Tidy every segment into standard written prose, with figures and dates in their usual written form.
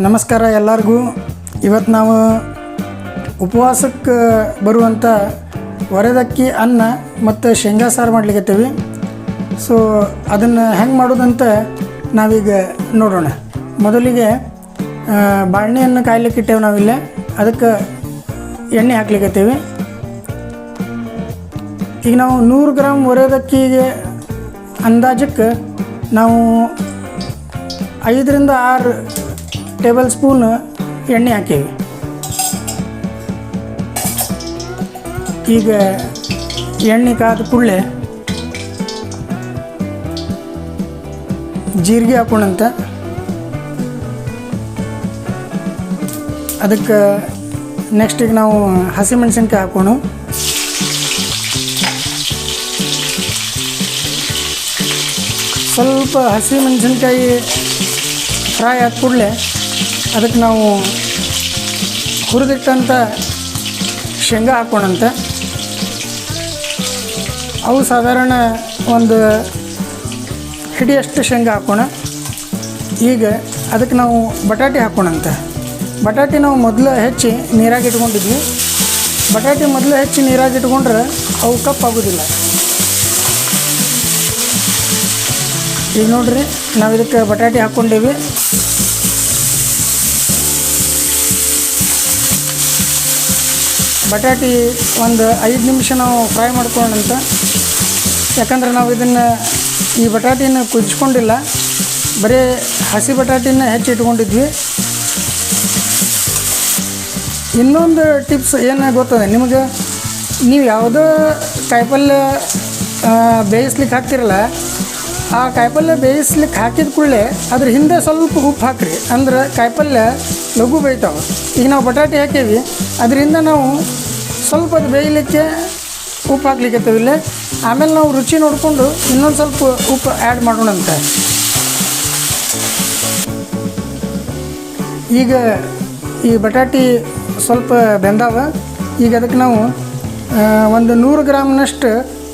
ನಮಸ್ಕಾರ ಎಲ್ಲರಿಗೂ. ಇವತ್ತು ನಾವು ಉಪವಾಸಕ್ಕೆ ಬರುವಂಥ ವರೆದಕ್ಕಿ ಅನ್ನ ಮತ್ತು ಶೇಂಗಾ ಸಾರು ಮಾಡ್ಲಿಕ್ಕತ್ತೀವಿ. ಸೊ ಅದನ್ನು ಹೆಂಗೆ ಮಾಡೋದಂತ ನಾವೀಗ ನೋಡೋಣ. ಮೊದಲಿಗೆ ಬಾಣಲೆಯನ್ನು ಕಾಯ್ಲಿಕ್ಕೆ ಇಟ್ಟೇವೆ ನಾವಿಲ್ಲೇ. ಅದಕ್ಕೆ ಎಣ್ಣೆ ಹಾಕ್ಲಿಕ್ಕತ್ತೀವಿ. ಈಗ ನಾವು 100 ಗ್ರಾಮ್ ವರೆದಕ್ಕಿಗೆ ಅಂದಾಜಕ್ಕೆ ನಾವು 5 ರಿಂದ 6 ಟೇಬಲ್ ಸ್ಪೂನ್ ಎಣ್ಣೆ ಹಾಕೀವಿ. ಈಗ ಎಣ್ಣೆ ಕಾದ ಕೂಡಲೇ ಜೀರಿಗೆ ಹಾಕೋಣಂತ. ಅದಕ್ಕೆ ನೆಕ್ಸ್ಟ್ ಈಗ ನಾವು ಹಸಿಮೆಣಸಿನ್ಕಾಯಿ ಹಾಕೋಣ. ಸ್ವಲ್ಪ ಹಸಿಮೆಣಸಿನ್ಕಾಯಿ ಫ್ರೈ ಆದ ಕೂಡಲೇ ಅದಕ್ಕೆ ನಾವು ಹುರಿದಿಟ್ಟಂಥ ಶೇಂಗಾ ಹಾಕೋಣಂತೆ. ಅವು ಸಾಧಾರಣ ಒಂದು ಹಿಡಿಯಷ್ಟು ಶೇಂಗಾ ಹಾಕೋಣ. ಈಗ ಅದಕ್ಕೆ ನಾವು ಬಟಾಟೆ ಹಾಕೋಣಂತೆ. ಬಟಾಟೆ ನಾವು ಮೊದಲು ಹೆಚ್ಚಿ ನೀರಾಗಿ ಇಟ್ಕೊಂಡಿದ್ವಿ. ಬಟಾಟೆ ಮೊದಲು ಹೆಚ್ಚಿ ನೀರಾಗಿ ಇಟ್ಕೊಂಡ್ರೆ ಅವು ಕಪ್ಪಾಗೋದಿಲ್ಲ. ಈಗ ನೋಡಿರಿ, ನಾವು ಇದಕ್ಕೆ ಬಟಾಟೆ ಹಾಕ್ಕೊಂಡೀವಿ. ಬಟಾಟೆ ಒಂದು 5 ನಿಮಿಷ ನಾವು ಫ್ರೈ ಮಾಡ್ಕೊಳ್ಳೋಣಂತ. ಯಾಕಂದ್ರೆ ನಾವು ಈ ಬಟಾಟಿನ ಕುದಿಸ್ಕೊಂಡಿಲ್ಲ, ಬರೀ ಹಸಿ ಬಟಾಟಿನ ಹೆಚ್ಚಿ ಇಟ್ಕೊಂಡಿದ್ವಿ. ಇನ್ನೊಂದು ಟಿಪ್ಸ್ ಏನು ಗೊತ್ತದೆ ನಿಮಗೆ, ನೀವು ಯಾವುದೋ ಕಾಯಿಪಲ್ಯ ಬೇಯಿಸ್ಲಿಕ್ಕೆ ಹಾಕ್ತಿರಲ್ಲ, ಆ ಕಾಯಿಪಲ್ಯ ಬೇಯಿಸ್ಲಿಕ್ಕೆ ಹಾಕಿದ ಕೂಡಲೇ ಅದ್ರ ಹಿಂದೆ ಸ್ವಲ್ಪ ಉಪ್ಪು ಹಾಕಿರಿ. ಅಂದ್ರೆ ಕಾಯಿಪಲ್ಯ ಲಘು ಬೇಯ್ತಾವೆ. ಈಗ ನಾವು ಬಟಾಟೆ ಹಾಕೀವಿ, ಅದರಿಂದ ನಾವು ಸ್ವಲ್ಪ ಅದು ಬೇಯಲಿಕ್ಕೆ ಉಪ್ಪು ಹಾಕ್ಲಿಕ್ಕತ್ತೇವೆ ಇಲ್ಲೇ. ಆಮೇಲೆ ನಾವು ರುಚಿ ನೋಡಿಕೊಂಡು ಇನ್ನೊಂದು ಸ್ವಲ್ಪ ಉಪ್ಪು ಆ್ಯಡ್ ಮಾಡೋಣಂತ. ಈಗ ಈ ಬಟಾಟಿ ಸ್ವಲ್ಪ ಬೆಂದಾವ. ಈಗ ಅದಕ್ಕೆ ನಾವು ಒಂದು 100 ಗ್ರಾಮ್ನಷ್ಟು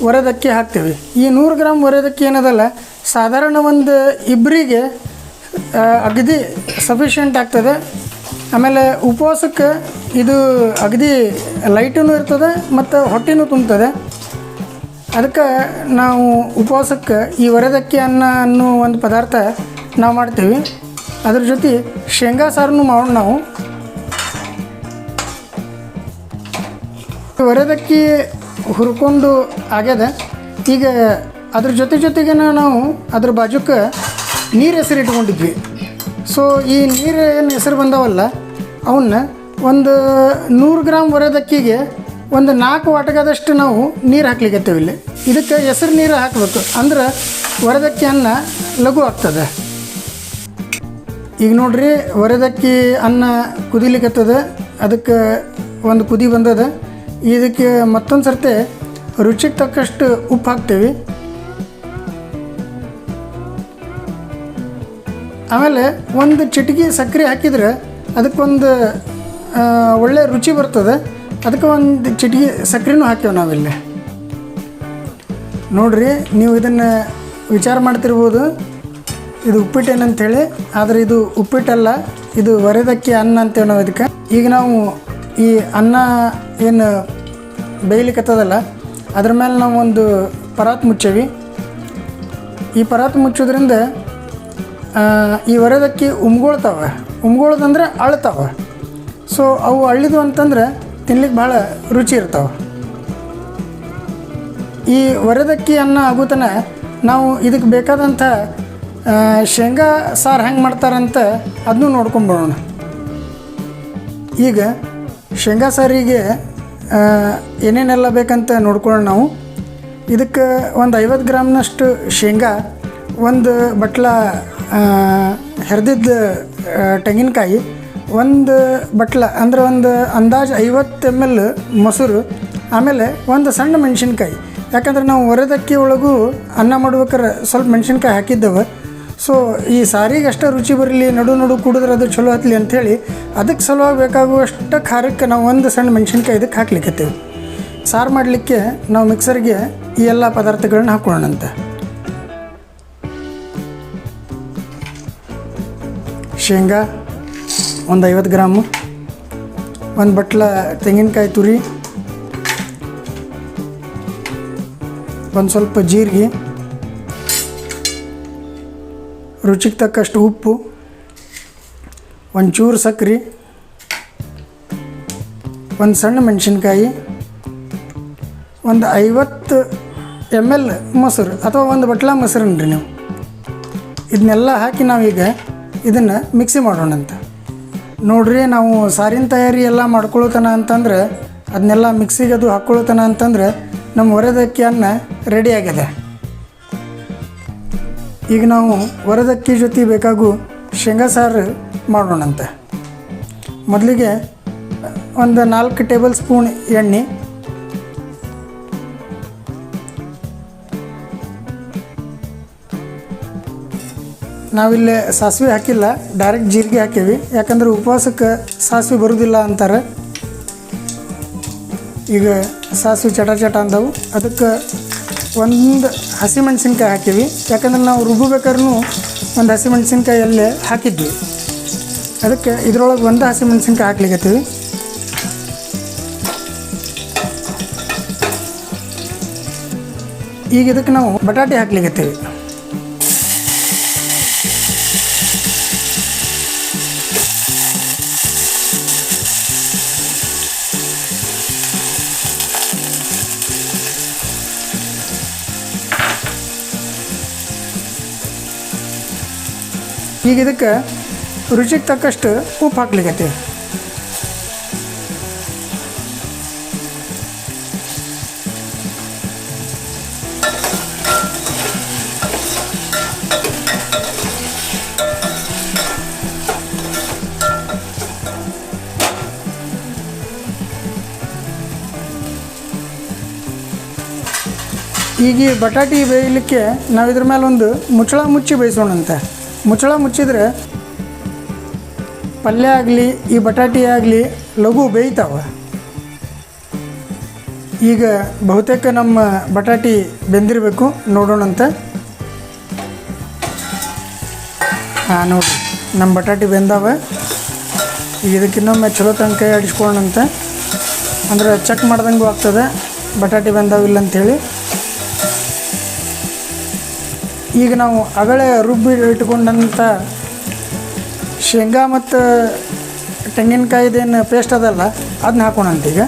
ವರೆದಕ್ಕಿ ಹಾಕ್ತೀವಿ. ಈ 100 ಗ್ರಾಮ್ ವರೆದಕ್ಕಿ ಏನದಲ್ಲ, ಸಾಧಾರಣ ಒಂದು ಇಬ್ಬರಿಗೆ ಅಗದಿ ಸಫಿಷಿಯೆಂಟ್ ಆಗ್ತದೆ. ಆಮೇಲೆ ಉಪವಾಸಕ್ಕೆ ಇದು ಅಗದಿ ಲೈಟೂ ಇರ್ತದೆ ಮತ್ತು ಹೊಟ್ಟೆನೂ ತುಂಬ್ತದೆ. ಅದಕ್ಕೆ ನಾವು ಉಪವಾಸಕ್ಕೆ ಈ ವರೆದಕ್ಕಿ ಅನ್ನ ಅನ್ನೋ ಒಂದು ಪದಾರ್ಥ ನಾವು ಮಾಡ್ತೀವಿ. ಅದ್ರ ಜೊತೆ ಶೇಂಗಾ ಸಾರನ್ನು ಮಾಡೋಣ ನಾವು. ವರೆದಕ್ಕಿ ಹುರ್ಕೊಂಡು ಆಗ್ಯದ. ಈಗ ಅದ್ರ ಜೊತೆಗೆ ನಾವು ಅದ್ರ ಬಾಜುಕ್ಕೆ ನೀರು ಹೆಸರು ಇಟ್ಕೊಂಡಿದ್ವಿ. ಸೊ ಈ ನೀರು ಏನು ಹೆಸರು ಬಂದವಲ್ಲ, ಅವನ್ನ ಒಂದು 100 ಗ್ರಾಮ್ ವರೆದಕ್ಕಿಗೆ ಒಂದು 4 ವಾಟಕದಷ್ಟು ನಾವು ನೀರು ಹಾಕ್ಲಿಕ್ಕತ್ತೇವೆ ಇಲ್ಲಿ. ಇದಕ್ಕೆ ಹೆಸರು ನೀರು ಹಾಕಬೇಕು, ಅಂದ್ರೆ ವರೆದಕ್ಕಿ ಅನ್ನ ಲಘು ಆಗ್ತದೆ. ಈಗ ನೋಡ್ರಿ, ವರೆದಕ್ಕಿ ಅನ್ನ ಕುದಿಲಿಕ್ಕತ್ತದ. ಅದಕ್ಕೆ ಒಂದು ಕುದಿ ಬಂದದ. ಇದಕ್ಕೆ ಮತ್ತೊಂದು ಸರ್ತಿ ರುಚಿಗೆ ತಕ್ಕಷ್ಟು ಉಪ್ಪು ಹಾಕ್ತೀವಿ. ಆಮೇಲೆ ಒಂದು ಚಿಟಿಕೆ ಸಕ್ಕರೆ ಹಾಕಿದರೆ ಅದಕ್ಕೊಂದು ಒಳ್ಳೆ ರುಚಿ ಬರ್ತದೆ. ಅದಕ್ಕೆ ಒಂದು ಚಿಟಿಕೆ ಸಕ್ಕರೆನೂ ಹಾಕ್ತೇವೆ ನಾವಿಲ್ಲಿ. ನೋಡಿರಿ, ನೀವು ಇದನ್ನು ವಿಚಾರ ಮಾಡ್ತಿರ್ಬೋದು ಇದು ಉಪ್ಪಿಟ್ಟೇನಂಥೇಳಿ. ಆದರೆ ಇದು ಉಪ್ಪಿಟ್ಟಲ್ಲ, ಇದು ವರೆದಕ್ಕಿ ಅನ್ನ ಅಂತೇವೆ ನಾವು ಇದಕ್ಕೆ. ಈಗ ನಾವು ಈ ಅನ್ನ ಏನು ಬೇಯಲಿಕ್ಕತ್ತದಲ್ಲ, ಅದ್ರ ಮೇಲೆ ನಾವು ಒಂದು ಪರಾತ್ ಮುಚ್ಚೇವಿ. ಈ ಪರಾತ್ ಮುಚ್ಚೋದ್ರಿಂದ ಈ ವರೆದಕ್ಕಿ ಉಮ್ಗೊಳ್ದಂದ್ರೆ ಅಳ್ತಾವೆ. ಸೊ ಅವು ಅಳ್ಳಿದ್ವು ಅಂತಂದ್ರೆ ತಿನ್ಲಿಕ್ಕೆ ಭಾಳ ರುಚಿ ಇರ್ತಾವೆ. ಈ ವರೆದಕ್ಕಿ ಅನ್ನ ಆಗುತ್ತನ ನಾವು ಇದಕ್ಕೆ ಬೇಕಾದಂಥ ಶೇಂಗಾ ಸಾರು ಹೆಂಗೆ ಮಾಡ್ತಾರಂತ ಅದನ್ನೂ ನೋಡ್ಕೊಂಬರೋಣ. ಈಗ ಶೇಂಗಾ ಸಾರಿಗೆ ಏನೇನೆಲ್ಲ ಬೇಕಂತ ನೋಡ್ಕೊಳ್ಳೋಣ ನಾವು. ಇದಕ್ಕೆ ಒಂದು 50 ಗ್ರಾಮ್ನಷ್ಟು ಶೇಂಗಾ, ಒಂದು ಬಟ್ಲ ಹೆರ್ದಿದ್ದ ತೆಂಗಿನಕಾಯಿ, ಒಂದು ಬಟ್ಲ ಅಂದ್ರೆ ಒಂದು ಅಂದಾಜು 50 ml ಮೊಸರು, ಆಮೇಲೆ ಒಂದು ಸಣ್ಣ ಮೆಣಸಿನ್ಕಾಯಿ. ಯಾಕಂದ್ರೆ ನಾವು ವರೆದಕ್ಕಿ ಒಳಗೂ ಅನ್ನ ಮಾಡ್ಬೇಕಾರೆ ಸ್ವಲ್ಪ ಮೆಣಸಿನ್ಕಾಯಿ ಹಾಕಿದ್ದೇವೆ. ಸೊ ಈ ಸಾರಿಗೆ ಅಷ್ಟೇ ರುಚಿ ಬರಲಿ, ನಡು ಕುಡಿದ್ರೆ ಅದು ಚಲೋ ಹತ್ತಲಿ ಅಂಥೇಳಿ ಅದಕ್ಕೆ ಸಲುವಾಗಿ ಬೇಕಾಗುವಷ್ಟು ಖಾರಕ್ಕೆ ನಾವು ಒಂದು ಸಣ್ಣ ಮೆಣಸಿನ್ಕಾಯಿ ಇದಕ್ಕೆ ಹಾಕ್ಲಿಕ್ಕತ್ತೇವೆ. ಸಾರು ಮಾಡಲಿಕ್ಕೆ ನಾವು ಮಿಕ್ಸರ್ಗೆ ಈ ಎಲ್ಲ ಪದಾರ್ಥಗಳನ್ನ ಹಾಕೊಳ್ಳೋಣಂತ. ಶೇಂಗಾ, ಒಂದು 50 ಗ್ರಾಮು, ಒಂದು ಬಟ್ಲ ತೆಂಗಿನಕಾಯಿ ತುರಿ, ಒಂದು ಸ್ವಲ್ಪ ಜೀರಿಗೆ, ರುಚಿಗೆ ತಕ್ಕಷ್ಟು ಉಪ್ಪು, ಒಂಚೂರು ಸಕ್ಕರೆ, ಒಂದು ಸಣ್ಣ ಮೆಣಸಿನ್ಕಾಯಿ, ಒಂದು 50 ml ಮೊಸರು ಅಥವಾ ಒಂದು ಬಟ್ಲ ಮೊಸರನ್ರಿ ನೀವು. ಇದನ್ನೆಲ್ಲ ಹಾಕಿ ನಾವೀಗ ಇದನ್ನು ಮಿಕ್ಸಿ ಮಾಡೋಣಂತ. ನೋಡ್ರಿ, ನಾವು ಸಾರಿನ ತಯಾರಿ ಎಲ್ಲ ಮಾಡ್ಕೊಳ್ತಾನ ಅಂತಂದ್ರೆ ಅದನ್ನೆಲ್ಲ ಮಿಕ್ಸಿಗೆ ಅದು ಹಾಕ್ಕೊಳ್ತಾನ ಅಂತಂದ್ರೆ ನಮ್ಮ ಒರೆದಕ್ಕಿ ಅನ್ನ ರೆಡಿ ಆಗಿದೆ. ಈಗ ನಾವು ಒರೆದಕ್ಕಿ ಜೊತೆ ಬೇಕಾಗು ಶೇಂಗಾ ಸಾರು ಮಾಡೋಣಂತ. ಮೊದಲಿಗೆ ಒಂದು 4 ಟೇಬಲ್ ಸ್ಪೂನ್ ಎಣ್ಣೆ, ನಾವಿಲ್ಲಿ ಸಾಸಿವೆ ಹಾಕಿಲ್ಲ, ಡೈರೆಕ್ಟ್ ಜೀರಿಗೆ ಹಾಕೀವಿ. ಯಾಕಂದ್ರೆ ಉಪವಾಸಕ್ಕೆ ಸಾಸಿವೆ ಬರೋದಿಲ್ಲ ಅಂತಾರೆ. ಈಗ ಸಾಸಿವೆ ಚಟ ಅಂದವು. ಅದಕ್ಕೆ ಒಂದು ಹಸಿಮೆಣ್ಸಿನ್ಕಾಯಿ ಹಾಕೀವಿ. ಯಾಕಂದ್ರೆ ನಾವು ರುಬ್ಬಬೇಕಾದ್ರೂ ಒಂದು ಹಸಿಮೆಣ್ಸಿನ್ಕಾಯಿ ಅಲ್ಲೇ ಹಾಕಿದ್ವಿ. ಅದಕ್ಕೆ ಇದ್ರೊಳಗೆ ಒಂದು ಹಸಿಮೆಣ್ಸಿನ್ಕಾಯಿ ಹಾಕ್ಲಿಕ್ಕತ್ತೀವಿ. ಈಗ ಇದಕ್ಕೆ ನಾವು ಬಟಾಟೆ ಹಾಕ್ಲಿಕ್ಕತ್ತೀವಿ. ಈಗ ಇದಕ್ಕೆ ರುಚಿಗೆ ತಕ್ಕಷ್ಟು ಉಪ್ಪು ಹಾಕ್ಲಿಕ್ಕತ್ತೀವಿ. ಈಗ ಈ ಬಟಾಟಿ ಬೇಯಲಿಕ್ಕೆ ನಾವು ಇದ್ರ ಮೇಲೆ ಒಂದು ಮುಚ್ಚಳ ಮುಚ್ಚಿ ಬೇಯಿಸೋಣಂತೆ. ಮುಚ್ಚಳ ಮುಚ್ಚಿದ್ರೆ ಪಲ್ಯ ಆಗಲಿ ಈ ಬಟಾಟಿ ಆಗಲಿ ಲಘು ಬೇಯ್ತಾವೆ. ಈಗ ಬಹುತೇಕ ನಮ್ಮ ಬಟಾಟಿ ಬೆಂದಿರಬೇಕು, ನೋಡೋಣಂತ. ನೋಡಿ, ನಮ್ಮ ಬಟಾಟಿ ಬೆಂದಾವೆ. ಈಗ ಇದಕ್ಕೆ ಇನ್ನೊಮ್ಮೆ ಚಲೋ ತನಕ ಕೈ ಆಡಿಸ್ಕೊಳ್ಳೋಣಂತೆ. ಅಂದ್ರೆ ಚೆಕ್ ಮಾಡ್ದಂಗೂ ಆಗ್ತದೆ ಬಟಾಟಿ ಬೆಂದಾವಿಲ್ಲ ಅಂಥೇಳಿ. ಈಗ ನಾವು ಅಗಳೆ ರುಬ್ಬಿ ಇಟ್ಕೊಂಡಂಥ ಶೇಂಗಾ ಮತ್ತು ತೆಂಗಿನಕಾಯಿದೇನು ಪೇಸ್ಟ್ ಅದಲ್ಲ ಅದನ್ನ ಹಾಕೋಣಂತ. ಈಗ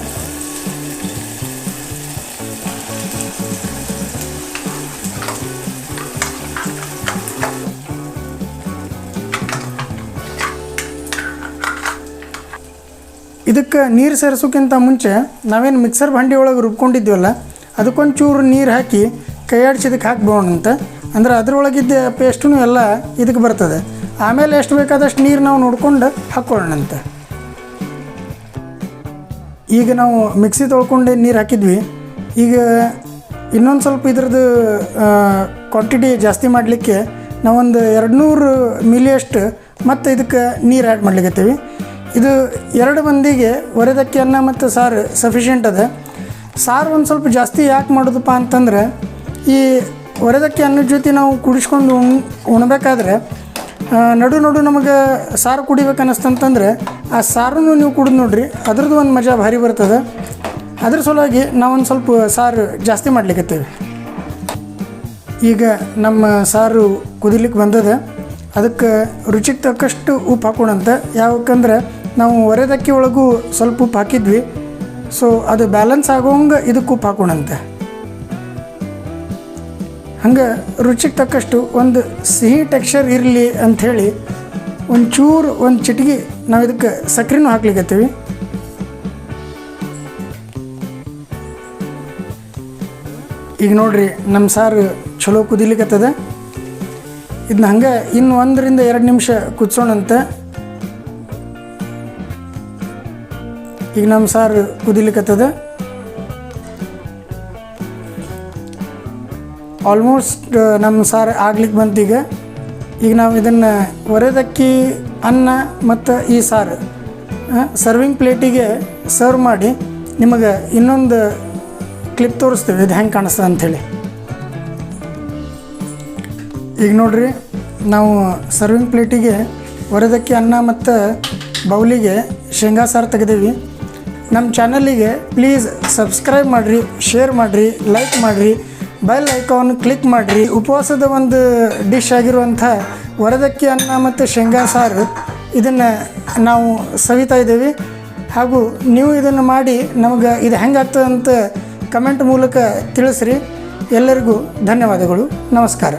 ಇದಕ್ಕೆ ನೀರು ಸೇರಿಸೋಕ್ಕಿಂತ ಮುಂಚೆ ನಾವೇನು ಮಿಕ್ಸರ್ ಭಾಂಡಿ ಒಳಗೆ ರುಬ್ಕೊಂಡಿದ್ವಲ್ಲ ಅದಕ್ಕೊಂಚೂರು ನೀರು ಹಾಕಿ ಕೈ ಆಡಿಸಿದಕ್ಕೆ ಹಾಕ್ಬೋಣಂತ. ಅಂದ್ರೆ ಅದರೊಳಗಿದ್ದ ಪೇಸ್ಟೂ ಎಲ್ಲ ಇದಕ್ಕೆ ಬರ್ತದೆ. ಆಮೇಲೆ ಎಷ್ಟು ಬೇಕಾದಷ್ಟು ನೀರು ನಾವು ನೋಡ್ಕೊಂಡು ಹಾಕ್ಕೊಳ್ಳೋಣಂತೆ. ಈಗ ನಾವು ಮಿಕ್ಸಿ ತೊಳ್ಕೊಂಡು ನೀರು ಹಾಕಿದ್ವಿ. ಈಗ ಇನ್ನೊಂದು ಸ್ವಲ್ಪ ಇದ್ರದ್ದು ಕ್ವಾಂಟಿಟಿ ಜಾಸ್ತಿ ಮಾಡಲಿಕ್ಕೆ ನಾವೊಂದು 200 ಮಿಲಿಯಷ್ಟು ಮತ್ತು ಇದಕ್ಕೆ ನೀರು ಆ್ಯಡ್ ಮಾಡ್ಲಿಕ್ಕತ್ತೀವಿ. ಇದು 2 ಮಂದಿಗೆ ಒರೆದಕ್ಕಿ ಅನ್ನ ಮತ್ತು ಸಾರು ಸಫಿಷಿಯೆಂಟ್ ಅದ. ಸಾರು ಒಂದು ಸ್ವಲ್ಪ ಜಾಸ್ತಿ ಯಾಕೆ ಮಾಡೋದಪ್ಪ ಅಂತಂದ್ರೆ ಈ ಒರೆದಕ್ಕಿ ಅನ್ನದ ಜೊತೆ ನಾವು ಕುಡಿಸ್ಕೊಂಡು ಉಣ್ಬೇಕಾದ್ರೆ ನಡು ನಮಗೆ ಸಾರು ಕುಡಿಬೇಕು ಅನ್ನಿಸ್ತಂತಂದ್ರೆ ಆ ಸಾರನ್ನು ನೀವು ಕುಡಿದು ನೋಡ್ರಿ, ಅದ್ರದ್ದು ಒಂದು ಮಜಾ ಭಾರಿ ಬರ್ತದೆ. ಅದ್ರ ಸಲುವಾಗಿ ನಾವೊಂದು ಸ್ವಲ್ಪ ಸಾರು ಜಾಸ್ತಿ ಮಾಡ್ಲಿಕ್ಕತ್ತೀವಿ. ಈಗ ನಮ್ಮ ಸಾರು ಕುದಿಲಿಕ್ಕೆ ಬಂದದ. ಅದಕ್ಕೆ ರುಚಿಗೆ ತಕ್ಕಷ್ಟು ಉಪ್ಪು ಹಾಕೋಣಂತ. ಯಾಕಂದ್ರೆ ನಾವು ಒರೆದಕ್ಕಿ ಒಳಗೂ ಸ್ವಲ್ಪ ಉಪ್ಪು ಹಾಕಿದ್ವಿ. ಸೊ ಅದು ಬ್ಯಾಲೆನ್ಸ್ ಆಗೋಂಗೆ ಇದಕ್ಕೆ ಉಪ್ಪು ಹಾಕೋಣಂತೆ. ಹಂಗೆ ರುಚಿಗೆ ತಕ್ಕಷ್ಟು ಒಂದು ಸಿಹಿ ಟೆಕ್ಸ್ಚರ್ ಇರಲಿ ಅಂಥೇಳಿ ಒಂಚೂರು ಒಂದು ಚಿಟಿಕೆ ನಾವು ಇದಕ್ಕೆ ಸಕ್ಕರೆನೂ ಹಾಕ್ಲಿಕ್ಕತ್ತೀವಿ. ಈಗ ನೋಡ್ರಿ, ನಮ್ಮ ಸಾರು ಚಲೋ ಕುದಿಲಿಕ್ಕತ್ತದ. ಇದನ್ನ ಹಂಗೆ ಇನ್ನು 1 ರಿಂದ 2 ನಿಮಿಷ ಕುದಿಸೋಣಂತೆ. ಈಗ ನಮ್ಮ ಸಾರು ಕುದಿಲಿಕ್ಕತ್ತದ. ಆಲ್ಮೋಸ್ಟ್ ನಮ್ಮ ಸಾರು ಆಗ್ಲಿಕ್ಕೆ ಬಂತೀಗ. ಈಗ ನಾವು ಇದನ್ನು ಒರೆದಕ್ಕಿ ಅನ್ನ ಮತ್ತು ಈ ಸಾರು ಸರ್ವಿಂಗ್ ಪ್ಲೇಟಿಗೆ ಸರ್ವ್ ಮಾಡಿ ನಿಮಗೆ ಇನ್ನೊಂದು ಕ್ಲಿಪ್ ತೋರಿಸ್ತೀವಿ ಇದು ಹೆಂಗೆ ಕಾಣಿಸ್ತದೆ ಅಂಥೇಳಿ. ಈಗ ನೋಡ್ರಿ, ನಾವು ಸರ್ವಿಂಗ್ ಪ್ಲೇಟಿಗೆ ಒರೆದಕ್ಕಿ ಅನ್ನ ಮತ್ತು ಬೌಲಿಗೆ ಶೇಂಗಾ ಸಾರು ತೆಗೆದೀವಿ. ನಮ್ಮ ಚಾನಲಿಗೆ ಪ್ಲೀಸ್ ಸಬ್ಸ್ಕ್ರೈಬ್ ಮಾಡಿರಿ, ಶೇರ್ ಮಾಡಿರಿ, ಲೈಕ್ ಮಾಡಿರಿ, ಬೆಲ್ ಐಕಾನ್ ಕ್ಲಿಕ್ ಮಾಡಿರಿ. ಉಪವಾಸದ ಒಂದು ಡಿಶ್ ಆಗಿರುವಂಥ ವರದಕ್ಕಿ ಅನ್ನ ಮತ್ತು ಶೇಂಗಾ ಸಾರು ಇದನ್ನು ನಾವು ಸವಿತಾ ಇದ್ದೀವಿ. ಹಾಗೂ ನೀವು ಇದನ್ನು ಮಾಡಿ ನಮಗೆ ಇದು ಹೆಂಗಾಗ್ತದೆ ಅಂತ ಕಮೆಂಟ್ ಮೂಲಕ ತಿಳಿಸ್ರಿ. ಎಲ್ಲರಿಗೂ ಧನ್ಯವಾದಗಳು. ನಮಸ್ಕಾರ.